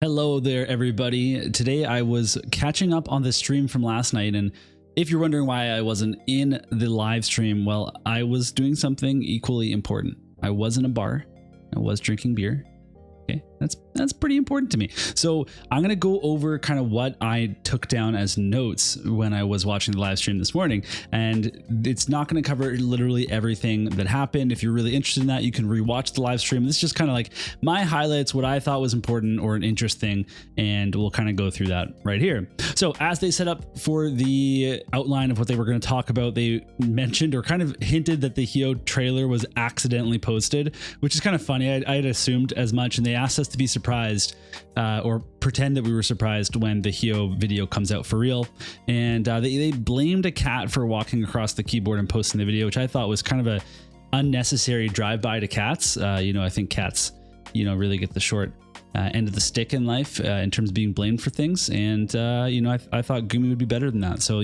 Hello there, everybody. Today I was catching up on the stream from last night, and if you're wondering why I wasn't in the live stream, well, I was doing something equally important. I was in a bar. I was drinking beer. Okay, that's pretty important to me. So I'm gonna go over kind of what I took down as notes when I was watching the live stream this morning, and it's not gonna cover literally everything that happened. If you're really interested in that, you can rewatch the live stream. This is just kind of like my highlights, what I thought was important or an interesting, and we'll kind of go through that right here. So as they set up for the outline of what they were going to talk about, they mentioned or kind of hinted that the Hio trailer was accidentally posted, which is kind of funny. I had assumed as much, and they asked us to be surprised or pretend that we were surprised when the Hio video comes out for real. And they blamed a cat for walking across the keyboard and posting the video, which I thought was kind of a unnecessary drive-by to cats. I think cats, really get the short end of the stick in life in terms of being blamed for things. And, I thought Gumi would be better than that. So,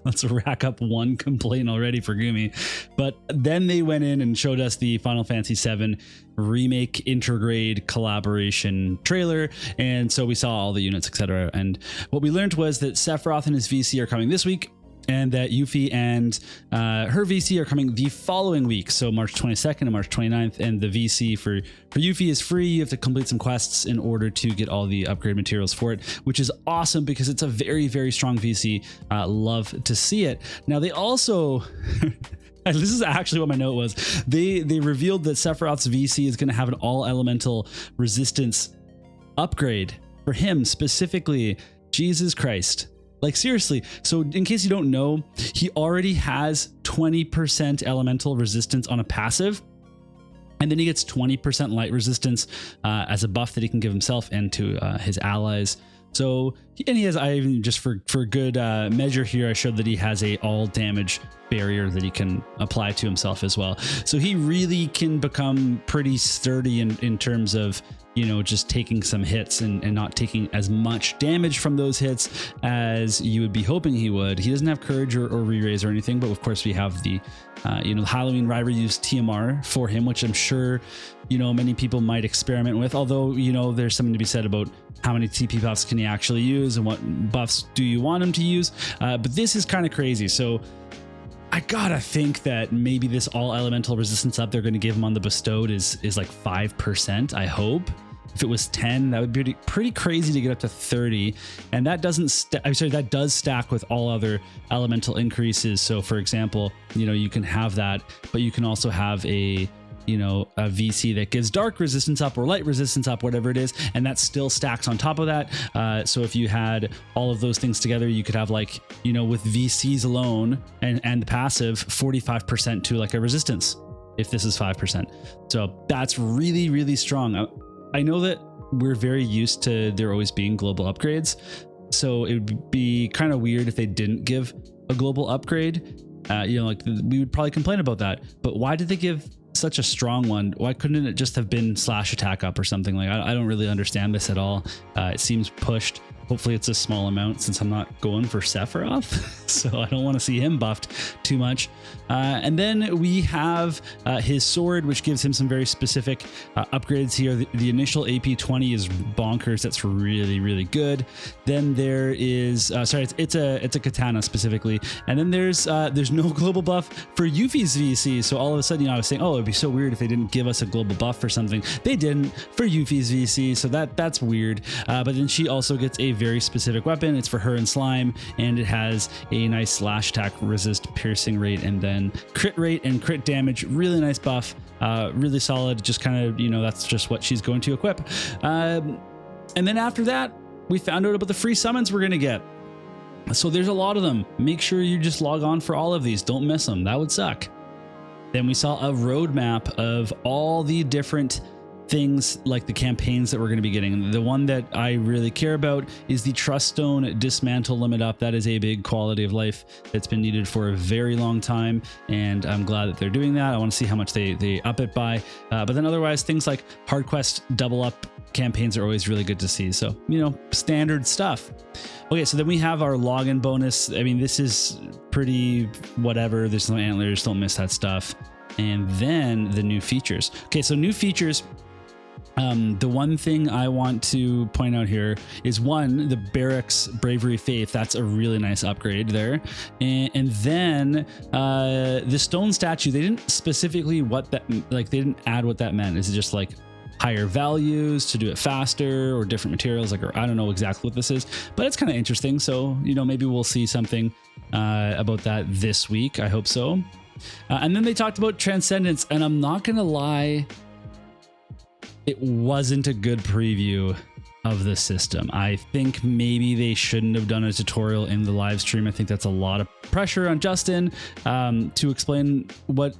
let's rack up one complaint already for Gumi. But then they went in and showed us the Final Fantasy VII Remake Intergrade collaboration trailer. And so we saw all the units, etc. And what we learned was that Sephiorth and his VC are coming this week, and that Yuffie and her VC are coming the following week, so March 22nd and March 29th, and the VC for Yuffie is free. You have to complete some quests in order to get all the upgrade materials for it, which is awesome because it's a very, very strong VC. Love to see it. Now, they also... This is actually what my note was. They revealed that Sephiroth's VC is going to have an all-elemental resistance upgrade for him specifically. Jesus Christ. Like, seriously. So in case you don't know, he already has 20% elemental resistance on a passive, and then he gets 20% light resistance as a buff that he can give himself and to his allies. So, and he has, I even just for good measure here, I showed that he has a all damage barrier that he can apply to himself as well. So he really can become pretty sturdy in terms of, just taking some hits and not taking as much damage from those hits as you would be hoping he would. He doesn't have courage or re-raise or anything, but of course we have the, Halloween Rider used TMR for him, which I'm sure, many people might experiment with, although, there's something to be said about how many TP buffs can he actually use and what buffs do you want him to use. But this is kind of crazy. So I gotta think that maybe this all elemental resistance up they're going to give him on the bestowed is like 5%. I hope. If it was 10, that would be pretty crazy to get up to 30, and that that does stack with all other elemental increases. So, for example, you can have that, but you can also have a VC that gives dark resistance up or light resistance up, whatever it is, and that still stacks on top of that. So if you had all of those things together, you could have with VCs alone and the passive 45% to like a resistance if this is 5%. So that's really, really strong. I know that we're very used to there always being global upgrades, so it would be kind of weird if they didn't give a global upgrade. We would probably complain about that, but why did they give such a strong one? Why couldn't it just have been slash attack up or something? Like, I don't really understand this at all. It seems pushed. Hopefully it's a small amount since I'm not going for Sephiroth, so I don't want to see him buffed too much. And then we have his sword, which gives him some very specific upgrades here. The initial AP 20 is bonkers. That's really, really good. Then there is, it's a katana specifically. And then there's no global buff for Yuffie's VC. So all of a sudden, I was saying, oh, it'd be so weird if they didn't give us a global buff for something. They didn't for Yuffie's VC, so that's weird. But then she also gets a very specific weapon. It's for her and Slime, and it has a nice slash attack resist, piercing rate, and then crit rate and crit damage. Really nice buff, really solid. Just kind of, that's just what she's going to equip. And then after that, we found out about the free summons we're going to get. So there's a lot of them. Make sure you just log on for all of these. Don't miss them. That would suck. Then we saw a roadmap of all the different things like the campaigns that we're going to be getting. The one that I really care about is the Trust Stone Dismantle Limit Up. That is a big quality of life that's been needed for a very long time, and I'm glad that they're doing that. I want to see how much they up it by. But then otherwise, things like Hard Quest Double Up campaigns are always really good to see. So, standard stuff. Okay, so then we have our login bonus. I mean, this is pretty whatever. There's no antlers. Don't miss that stuff. And then the new features. Okay, so new features. The one thing I want to point out here is one, the Barracks Bravery Faith. That's a really nice upgrade there. And then the stone statue, they didn't specifically they didn't add what that meant. Is it just like higher values to do it faster or different materials? Like, or I don't know exactly what this is, but it's kind of interesting. So, maybe we'll see something about that this week. I hope so. And then they talked about Transcendence, and I'm not going to lie, it wasn't a good preview of the system. I think maybe they shouldn't have done a tutorial in the live stream. I think that's a lot of pressure on Justin to explain what,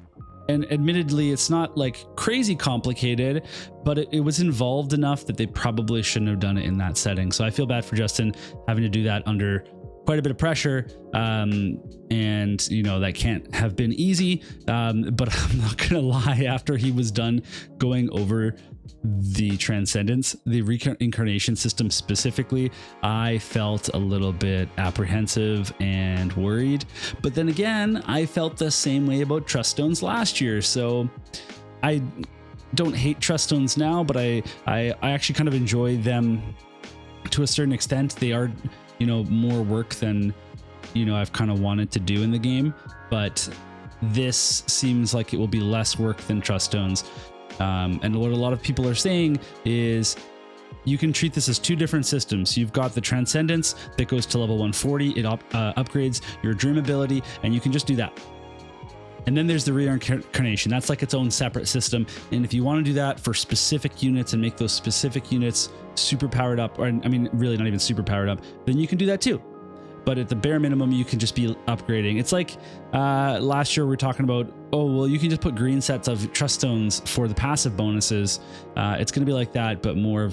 and admittedly, it's not like crazy complicated, but it was involved enough that they probably shouldn't have done it in that setting. So I feel bad for Justin having to do that under quite a bit of pressure, and that can't have been easy, but I'm not gonna lie, after he was done going over the Transcendence, the reincarnation system specifically, I felt a little bit apprehensive and worried. But then again, I felt the same way about Trust Stones last year, so I don't hate Trust Stones now, but I actually kind of enjoy them to a certain extent. They are more work than I've kind of wanted to do in the game, but this seems like it will be less work than Trust Stones. And what a lot of people are saying is you can treat this as two different systems. You've got the Transcendence that goes to level 140. It upgrades your dream ability, and you can just do that. And then there's the reincarnation. That's like its own separate system. And if you want to do that for specific units and make those specific units super powered up, or really not even super powered up, then you can do that too. But at the bare minimum, you can just be upgrading. It's like last year we were talking about, you can just put green sets of Trust Stones for the passive bonuses. It's going to be like that, but more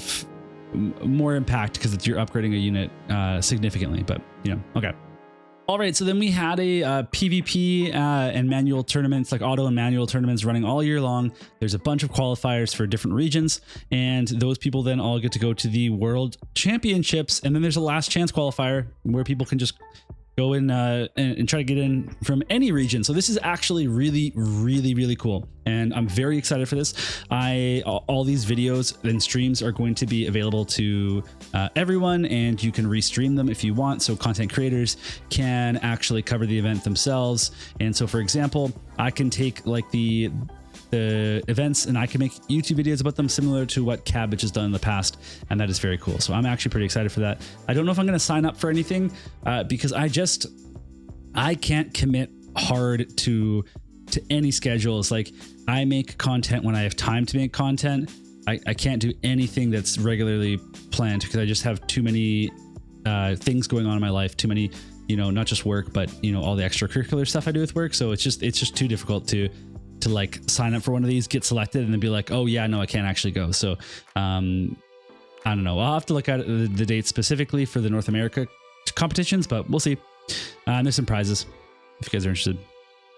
impact because you're upgrading a unit significantly. But okay. All right, so then we had a PvP and manual tournaments, like auto and manual tournaments running all year long. There's a bunch of qualifiers for different regions, and those people then all get to go to the World Championships. And then there's a last chance qualifier where people can just go in and try to get in from any region. So this is actually really, really, really cool. And I'm very excited for this. All these videos and streams are going to be available to everyone, and you can restream them if you want. So content creators can actually cover the event themselves. And so, for example, I can take like the events and I can make YouTube videos about them, similar to what Cabbage has done in the past, and that is very cool. So I'm actually pretty excited for that. I don't know if I'm going to sign up for anything because I can't commit hard to any schedules. Like, I make content when I have time to make content. I can't do anything that's regularly planned because I just have too many things going on in my life, too many, not just work, but all the extracurricular stuff I do with work. So it's just too difficult to like sign up for one of these, get selected, and then be like, oh yeah, no, I can't actually go. So I don't know. I'll have to look at the dates specifically for the North America competitions, but we'll see. And there's some prizes if you guys are interested.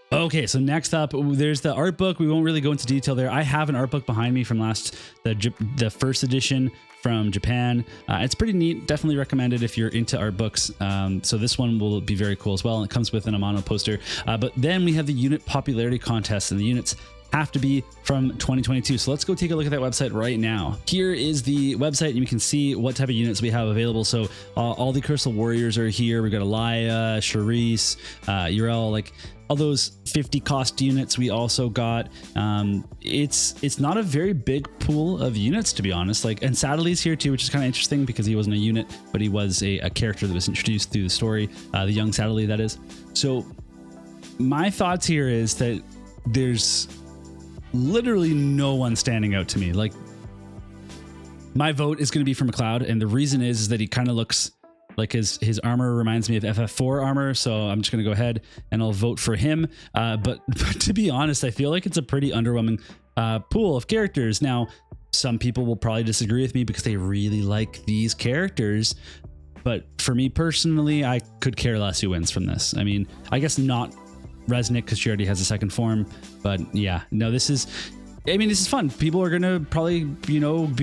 Okay, so next up, there's the art book. We won't really go into detail there. I have an art book behind me from the first edition from Japan. It's pretty neat. Definitely recommend it if you're into art books. So this one will be very cool as well. It comes with an Amano poster. But then we have the unit popularity contest, and the units have to be from 2022. So let's go take a look at that website right now. Here is the website, and you can see what type of units we have available. So all the Crystal Warriors are here. We've got Alaya, Charisse, Urel, like all those 50 cost units we also got. It's not a very big pool of units, to be honest. Like, and Sadely's here too, which is kind of interesting because he wasn't a unit, but he was a character that was introduced through the story, the young Sadely, that is. So my thoughts here is that there's literally no one standing out to me. Like, my vote is going to be for McLeod, and the reason is that he kind of looks like his armor reminds me of FF4 armor, so I'm just going to go ahead and I'll vote for him. But to be honest, I feel like it's a pretty underwhelming pool of characters. Now, some people will probably disagree with me because they really like these characters, but for me personally, I could care less who wins from this. I mean, I guess not Resnick because she already has a second form, but yeah, no, this is fun. People are gonna probably, be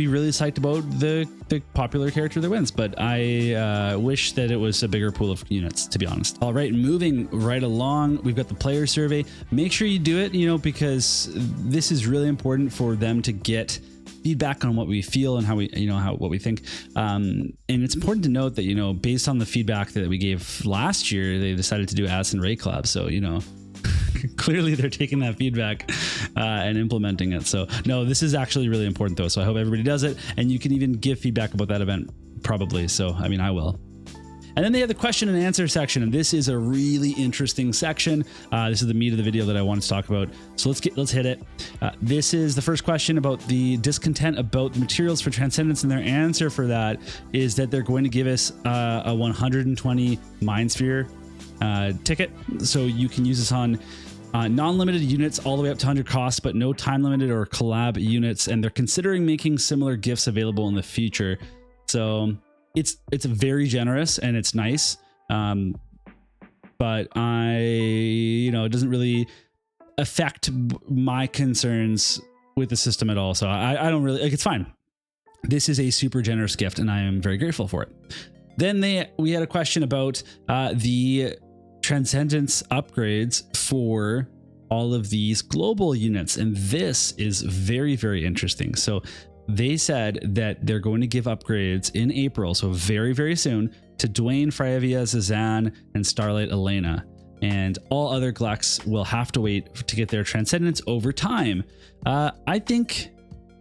really psyched about the popular character that wins, but I wish that it was a bigger pool of units, to be honest. All right, moving right along, we've got the player survey. Make sure you do it, because this is really important for them to get feedback on what we feel and how we, what we think. And it's important to note that, based on the feedback that we gave last year, they decided to do Addison Ray Collab. So, clearly they're taking that feedback and implementing it. So no, this is actually really important though. So I hope everybody does it, and you can even give feedback about that event probably. So, I will. And then they have the question and answer section, and this is a really interesting section. This is the meat of the video that I wanted to talk about. So let's hit it. This is the first question about the discontent about the materials for Transcendence, and their answer for that is that they're going to give us a 120 MindSphere ticket, so you can use this on non-limited units all the way up to 100 costs, but no time-limited or collab units. And they're considering making similar gifts available in the future. So it's very generous and it's nice, but it doesn't really affect my concerns with the system at all. So I don't really it's fine. This is a super generous gift, and I am very grateful for it. Then we had a question about the Transcendence upgrades for all of these global units, and this is very, very interesting. So they said that they're going to give upgrades in April, so very, very soon, to Dwayne, Freya, Zazan, and Starlight Elena. And all other Glex will have to wait to get their Transcendence over time. I think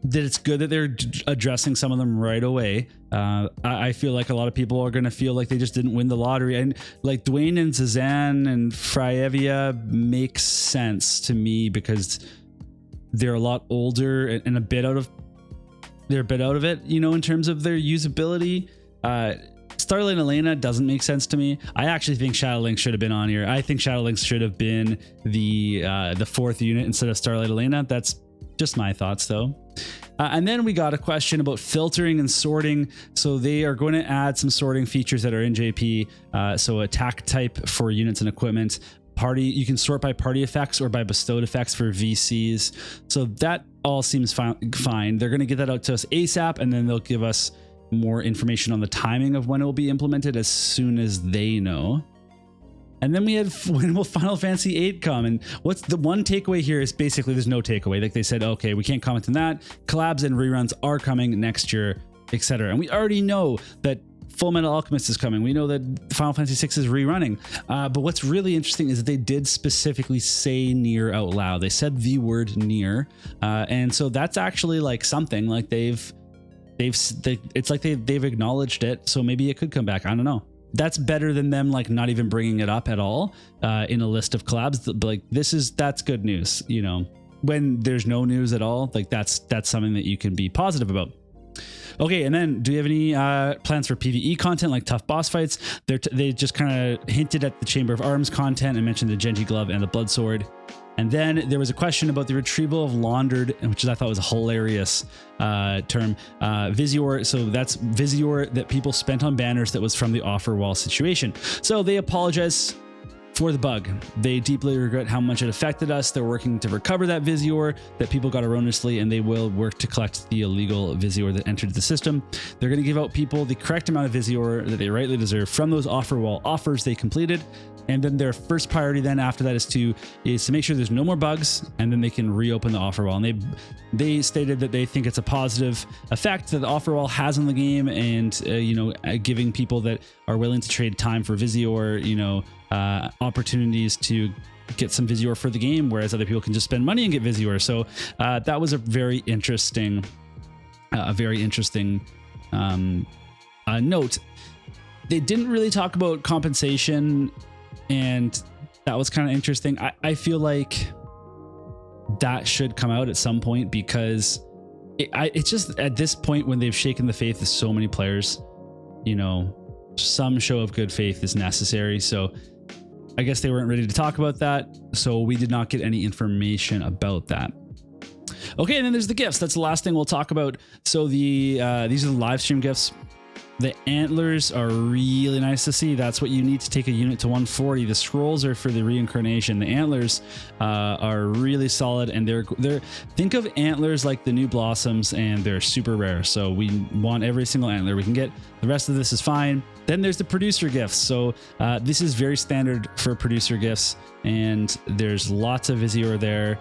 that it's good that they're addressing some of them right away. I feel like a lot of people are going to feel like they just didn't win the lottery. And like Dwayne and Zazan and Freya makes sense to me because they're a lot older and a bit out of it, in terms of their usability. Starlight and Elena doesn't make sense to me. I actually think Shadowlink should have been on here. I think Shadowlink should have been the fourth unit instead of Starlight Elena. That's just my thoughts though. And then we got a question about filtering and sorting. So they are going to add some sorting features that are in JP. So attack type for units and equipment. You can sort by party effects or by bestowed effects for VCs. So that all seems fine. They're going to get that out to us ASAP, and then they'll give us more information on the timing of when it will be implemented as soon as they know. And then we had, when will Final Fantasy VIII come? And what's the one takeaway here is basically there's no takeaway. Like they said, okay, we can't comment on that. Collabs and reruns are coming next year, etc. And we already know that Full Metal Alchemist is coming. We know that Final Fantasy VI is rerunning. But what's really interesting is that they did specifically say Nier out loud. They said the word Nier. And so that's actually like something like it's like they've acknowledged it. So maybe it could come back. I don't know. That's better than them like not even bringing it up at all in a list of collabs. Like that's good news. When there's no news at all, like that's something that you can be positive about. Okay, and then do you have any plans for PvE content like tough boss fights? They just kind of hinted at the Chamber of Arms content and mentioned the Genji Glove and the Blood Sword. And then there was a question about the retrieval of laundered, which I thought was a hilarious term. Visior, so that's Visior that people spent on banners that was from the offer wall situation. So they apologize for the bug. They deeply regret how much it affected us. They're working to recover that Visior that people got erroneously, and they will work to collect the illegal Visior that entered the system. They're going to give out people the correct amount of Visior that they rightly deserve from those offer wall offers they completed. And then their first priority then after that is to make sure there's no more bugs, and then they can reopen the offer wall. And they stated that they think it's a positive effect that the offer wall has on the game, and giving people that are willing to trade time for Visior, opportunities to get some Visior for the game, whereas other people can just spend money and get Visior. So that was a very interesting note. They didn't really talk about compensation, and that was kind of interesting. I feel like that should come out at some point, because it's just at this point when they've shaken the faith of so many players, some show of good faith is necessary. So I guess they weren't ready to talk about that, so we did not get any information about that. Okay, and then there's the gifts. That's the last thing we'll talk about. So these are the live stream gifts. The antlers are really nice to see. That's what you need to take a unit to 140. The scrolls are for the reincarnation. The antlers are really solid, and they're think of antlers like the new blossoms, and they're super rare. So we want every single antler we can get. The rest of this is fine. Then there's the producer gifts. So this is very standard for producer gifts. and there's lots of VIIIR there.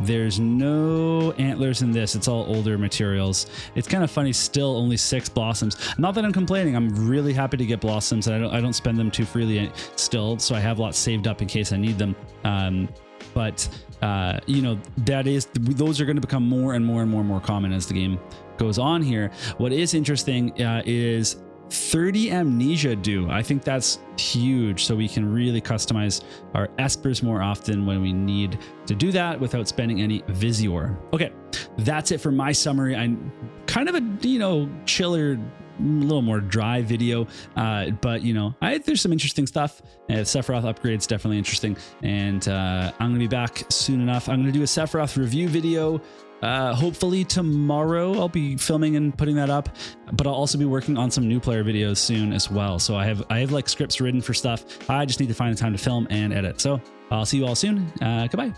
There's no antlers in this. It's all older materials. It's kind of funny, still only 6 blossoms. Not that I'm complaining. I'm really happy to get blossoms, and I don't spend them too freely still, so I have lots saved up in case I need them. But you know, those are going to become more and more common as the game goes on here. What is interesting is 30 amnesia due. I think that's huge, so we can really customize our espers more often when we need to do that without spending any VIIIR. Okay, that's it for my summary. I'm kind of a, you know, chiller, a little more dry video, but you know, there's some interesting stuff. Sephiorth upgrade's definitely interesting, and I'm gonna be back soon enough. I'm gonna do a Sephiorth review video. Hopefully tomorrow. I'll be filming and putting that up, but I'll also be working on some new player videos soon as well. So I have like scripts written for stuff. I just need to find the time to film and edit. So I'll see you all soon. Goodbye.